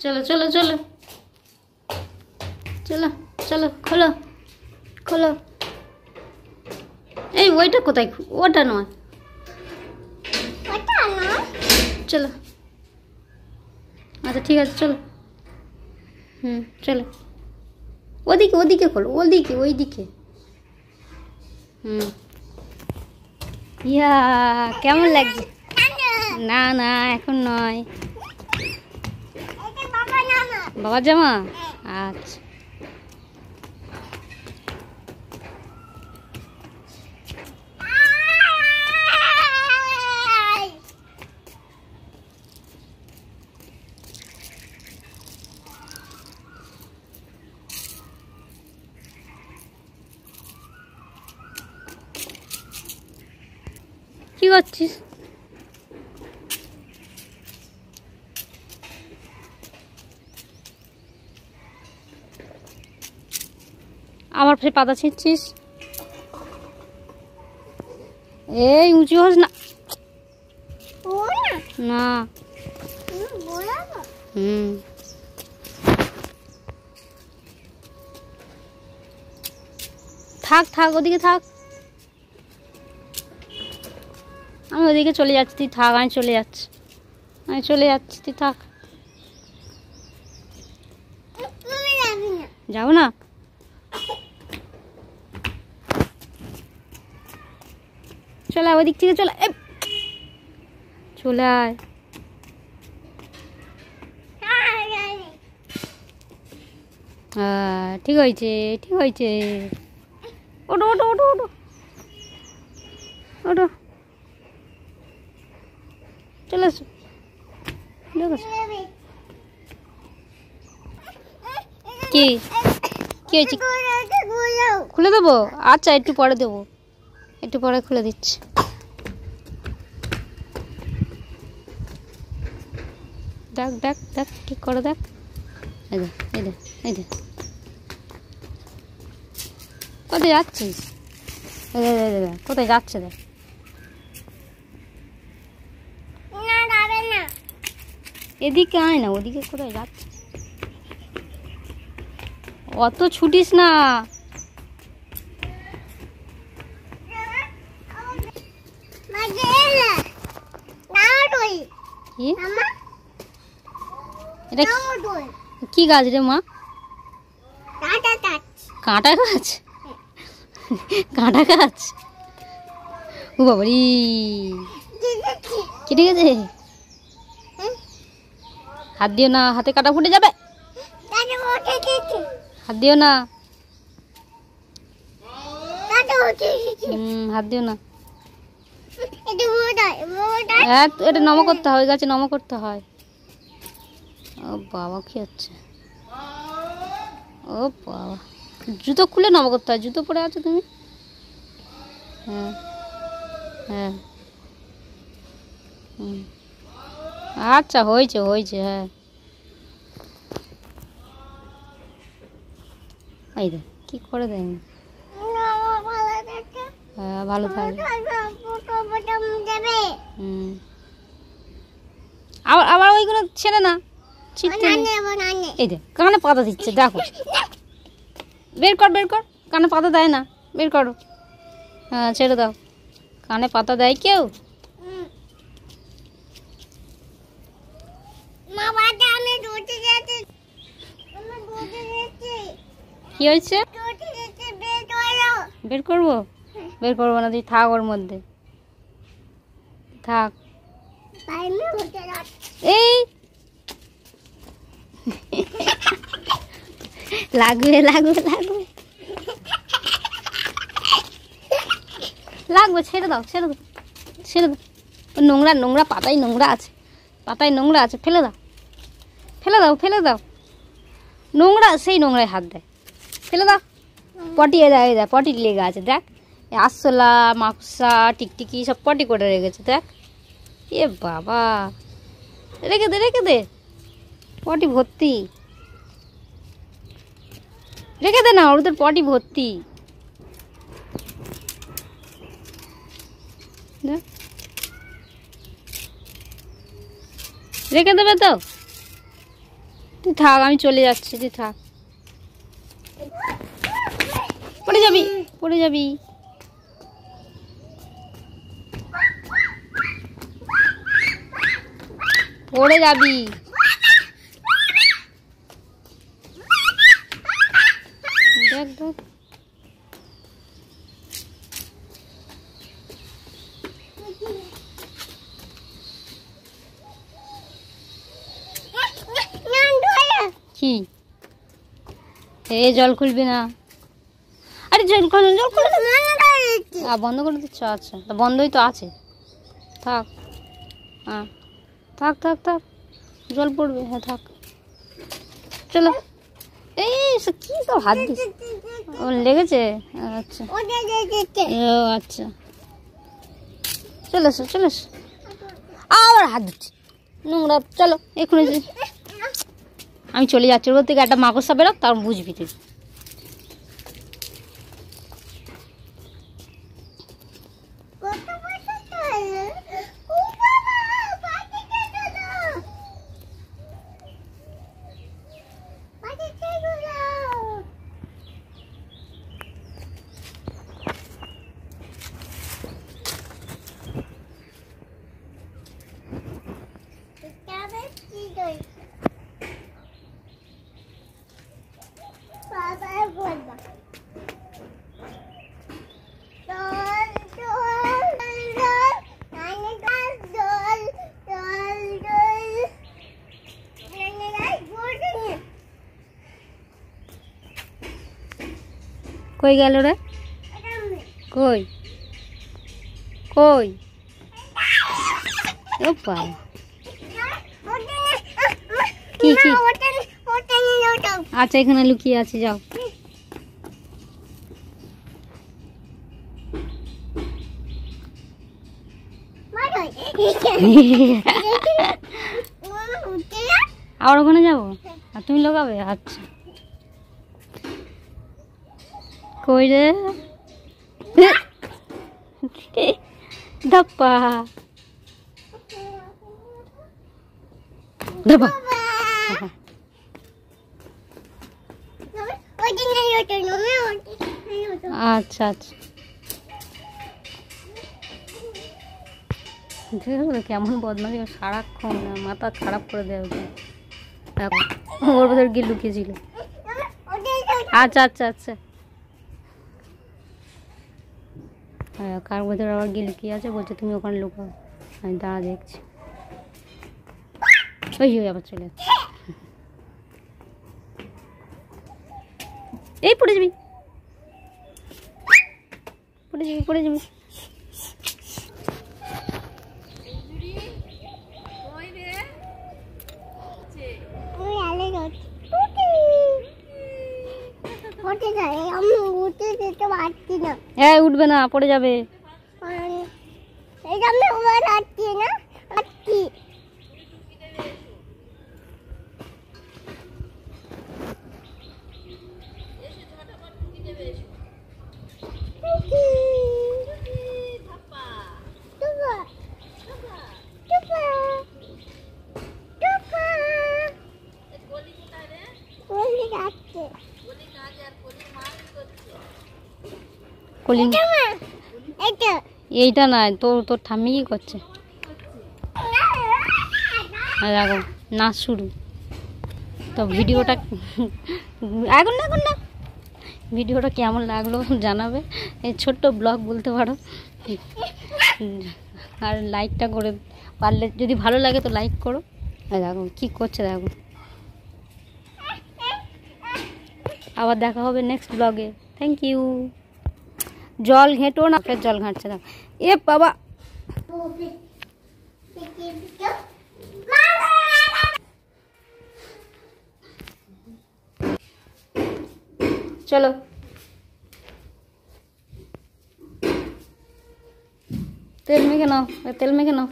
চলো চলো চলো চলো চলো খোলো খোলো। এই ওইটা কোথায়? ওটা নয়, চলো। আচ্ছা ঠিক আছে চলো। চলো ওদিকে ওদিকে খোলো, ওদিকে ওইদিকে। ইয়া কেমন লাগছে? না না এখন নয়, বাবার জামা। আচ্ছা কি করছিস? আবার ফের পাতা ছিঁড়ছিস? এই উঁচু হোস না। না থাক থাক, ওদিকে থাক। আমি ওদিকে চলে যাচ্ছি, তুই থাক। আমি চলে যাচ্ছি, আমি চলে যাচ্ছি, তুই থাক। যাবো না? চলে আয় ওদিক থেকে, চলে চলে আয়। ঠিক হয়েছে ঠিক হয়েছে। ওটো ওটো ওটো ওটো ওটো, চলে আসো। কি কি হয়েছে? খুলে দেবো? আচ্ছা একটু পরে দেবো, একটু পরে খুলে দিচ্ছি। দেখ দেখ দেখ ঠিক করে দেখ। এই দেখ এই দেখ এই দেখ। কোথায় যাচ্ছিস? কোথায় যাচ্ছে দেখ। এদিকে আয় না, ওদিকে কোথায় যাচ্ছিস? অত ছুটিস না। এটা কি গাছ রে মা? কাঁটা গাছ? কাঁটা গাছ? ও বাবারি, কেটে গেছে। হাত দিও না, হাতে কাটা ফুটে যাবে। হাত দিও না, হাত দিও না। এটা নম করতে হয়, গাছে নম করতে হয়। ও বাবা কি হচ্ছে? ও বাবা, জুতো খুলে নম করতে হয়। জুতো পরে আছো তুমি? হ্যাঁ হ্যাঁ আচ্ছা হয়েছে হয়েছে। হ্যাঁ এই দেখ কি করে দেয়। হ্যাঁ ভালো থাকবে। আবার আবার ওইগুলো ছেড়ে না, এই দেখ কানে পাতা দিচ্ছে। দেখো বের কর বের কর, কানে পাতা দেয় না, বের করো। হ্যাঁ ছেড়ে দাও। কানে পাতা দেয় কেউ? কি হয়েছে? বের করবো? বের করবো না, তুই থাক ওর মধ্যে থাক। এই লাগবে লাগবে লাগবে লাগবে। ছেড়ে দাও ছেড়ে দাও ছেড়ে দাও। নোংরা নোংরা পাতায় নোংরা আছে, পাতায় নোংরা আছে। ফেলে দাও ফেলে দাও ফেলে দাও। নোংরা সেই নোংরায় হাত দেয়, ফেলে দাও। পটি দেয় দেয়, পটি লেগে আছে দেখ। আরশোলা মাকড়সা টিকটিকি সব পটি করে রেখেছে দেখ। এ বাবা, রেখে দে রেখে দে, পটি ভর্তি। রেখে দে না, ওদের পটি ভর্তি। রেখে দেবে তো? তুই থাক, আমি চলে যাচ্ছি, তুই থাক। পড়ে যাবি, পড়ে যাবি। পড়ে যাবি। দেখ দেখ, কি এ জল খুলবি না? আরে জল খুলে, জল খুলে বন্ধ করে দিচ্ছ? আচ্ছা, তা বন্ধই তো আছে, থাক। হ্যাঁ থাক থাক থাক, জল পড়বে। হ্যাঁ থাক, চলো। এই কি তো হাত দিস, ও লেগেছে? আচ্ছা ও আচ্ছা, চলে এসো চলে এসো। আবার হাত দিচ্ছি, নোংরা। চলো এক্ষুনি, আমি চলে যাচ্ছি। ওর থেকে একটা মাকড়সা বেরোক, তার বুঝবি তুই। কই গেল রে? কই কই? কি কি? আচ্ছা এখানে লুকিয়ে আছি, যাও। আবার ওখানে যাবো? আর তুমি লোকাবে? আচ্ছা, কই রে? ধাপ্পা ধাপ্পা। আচ্ছা আচ্ছা, কেমন বদমাশি সারাক্ষণ, মাথা খারাপ করে দেয় ওকে। দেখো ওর ভেতর গিয়ে লুকিয়েছিল। আচ্ছা আচ্ছা আচ্ছা, হ্যাঁ কার ভেতর আবার গিয়ে লুকিয়ে আছে, বলছে তুমি ওখানে লুকাও। আমি দাঁড়া দেখছি। ওই আবার চলে যাচ্ছে। এই পড়ে যাবি, পড়ে যাবি, পড়ে যাবি। হ্যাঁ উঠবে না, পড়ে যাবে। এইটা নয়, তোর ঠাম্মি কি করছে? দেখো নাচ শুরু। তো ভিডিওটা এখন না, এখন না, ভিডিওটা কেমন লাগলো জানাবে। এই ছোট্ট ব্লগ বলতে পারো। আর লাইকটা করে পারলে, যদি ভালো লাগে তো লাইক করো। দেখো কি করছে, দেখো। আবার দেখা হবে নেক্সট ব্লগে। Thank you. জল ঘেঁটো না, ফের জল ঘাঁটছে। দেখো এ বাবা, চলো তেল মেখে নাও, তেল মেখে নাও।